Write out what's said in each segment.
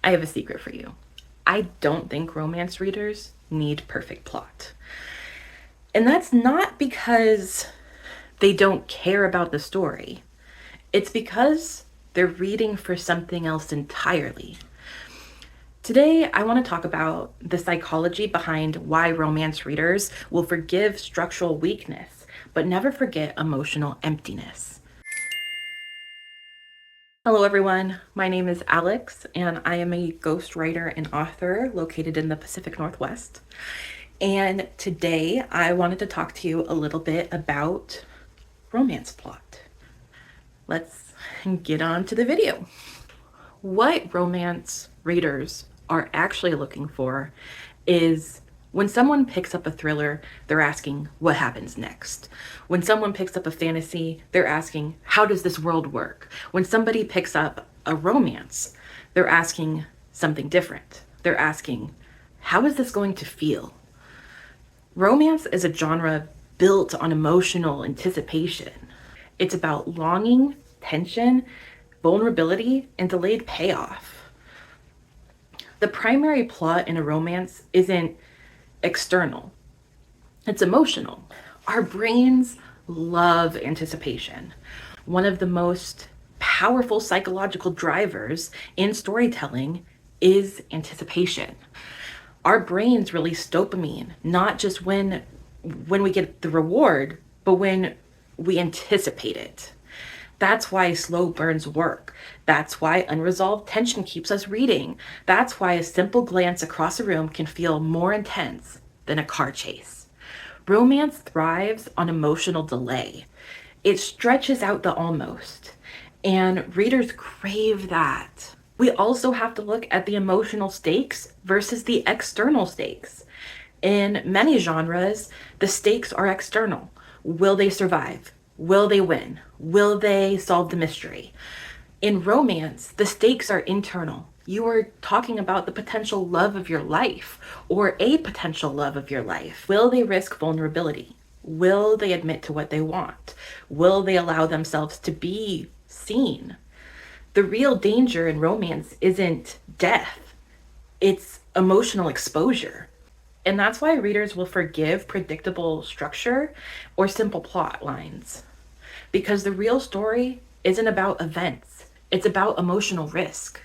I have a secret for you. I don't think romance readers need perfect plot. And that's not because they don't care about the story. It's because they're reading for something else entirely. Today, I want to talk about the psychology behind why romance readers will forgive structural weakness, but never forget emotional emptiness. Hello, everyone. My name is Alex, and I am a ghostwriter and author located in the Pacific Northwest. And today, I wanted to talk to you a little bit about romance plot. Let's get on to the video. What romance readers are actually looking for is when someone picks up a thriller, they're asking, what happens next? When someone picks up a fantasy, they're asking, how does this world work? When somebody picks up a romance, they're asking something different. They're asking, how is this going to feel? Romance is a genre built on emotional anticipation. It's about longing, tension, vulnerability, and delayed payoff. The primary plot in a romance isn't external, it's emotional. Our brains love anticipation. One of the most powerful psychological drivers in storytelling is anticipation. Our brains release dopamine, not just when we get the reward, but when we anticipate it. That's why slow burns work. That's why unresolved tension keeps us reading. That's why a simple glance across a room can feel more intense than a car chase. Romance thrives on emotional delay. It stretches out the almost, and readers crave that. We also have to look at the emotional stakes versus the external stakes. In many genres, the stakes are external. Will they survive? Will they win? Will they solve the mystery? In romance, the stakes are internal. You are talking about the potential love of your life or a potential love of your life. Will they risk vulnerability? Will they admit to what they want? Will they allow themselves to be seen? The real danger in romance isn't death, it's emotional exposure. And that's why readers will forgive predictable structure or simple plot lines. Because the real story isn't about events, it's about emotional risk.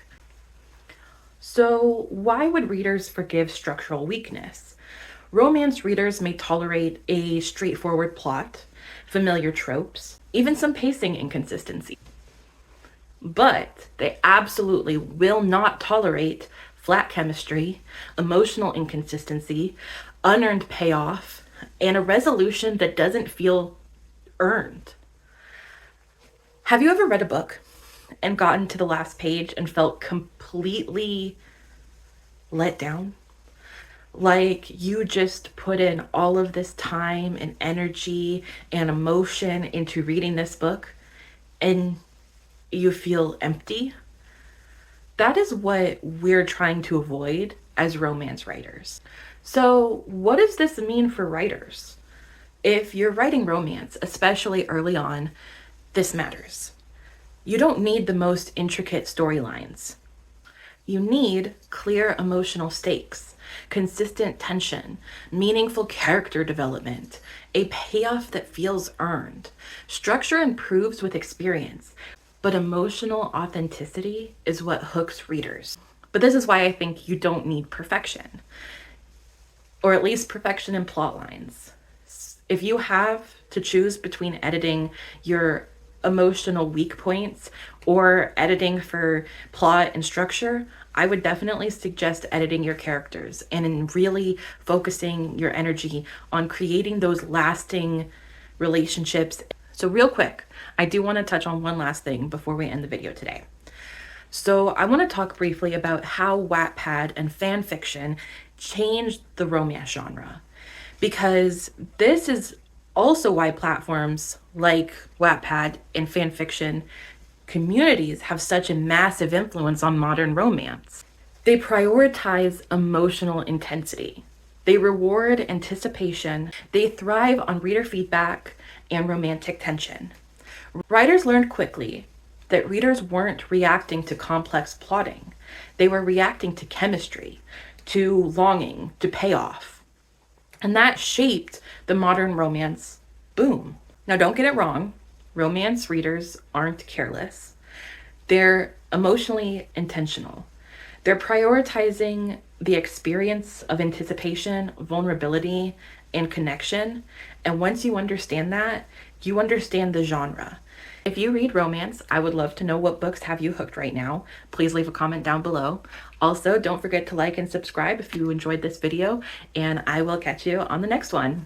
So, why would readers forgive structural weakness? Romance readers may tolerate a straightforward plot, familiar tropes, even some pacing inconsistency. But they absolutely will not tolerate flat chemistry, emotional inconsistency, unearned payoff, and a resolution that doesn't feel earned. Have you ever read a book and gotten to the last page and felt completely let down? Like you just put in all of this time and energy and emotion into reading this book and you feel empty? That is what we're trying to avoid as romance writers. So, what does this mean for writers? If you're writing romance, especially early on, this matters. You don't need the most intricate storylines. You need clear emotional stakes, consistent tension, meaningful character development, a payoff that feels earned. Structure improves with experience, but emotional authenticity is what hooks readers. But this is why I think you don't need perfection, or at least perfection in plot lines. If you have to choose between editing your emotional weak points or editing for plot and structure, I would definitely suggest editing your characters and in really focusing your energy on creating those lasting relationships. So real quick, I do want to touch on one last thing before we end the video today. So I want to talk briefly about how Wattpad and fan fiction changed the romance genre, because this is also why platforms like Wattpad and fan fiction communities have such a massive influence on modern romance. They prioritize emotional intensity. They reward anticipation. They thrive on reader feedback and romantic tension. Writers learned quickly that readers weren't reacting to complex plotting. They were reacting to chemistry, to longing, to payoff. And that shaped the modern romance boom. Now, don't get it wrong. Romance readers aren't careless. They're emotionally intentional. They're prioritizing the experience of anticipation, vulnerability, and connection. And once you understand that, you understand the genre. If you read romance, I would love to know what books have you hooked right now. Please leave a comment down below. Also, don't forget to like and subscribe if you enjoyed this video, and I will catch you on the next one.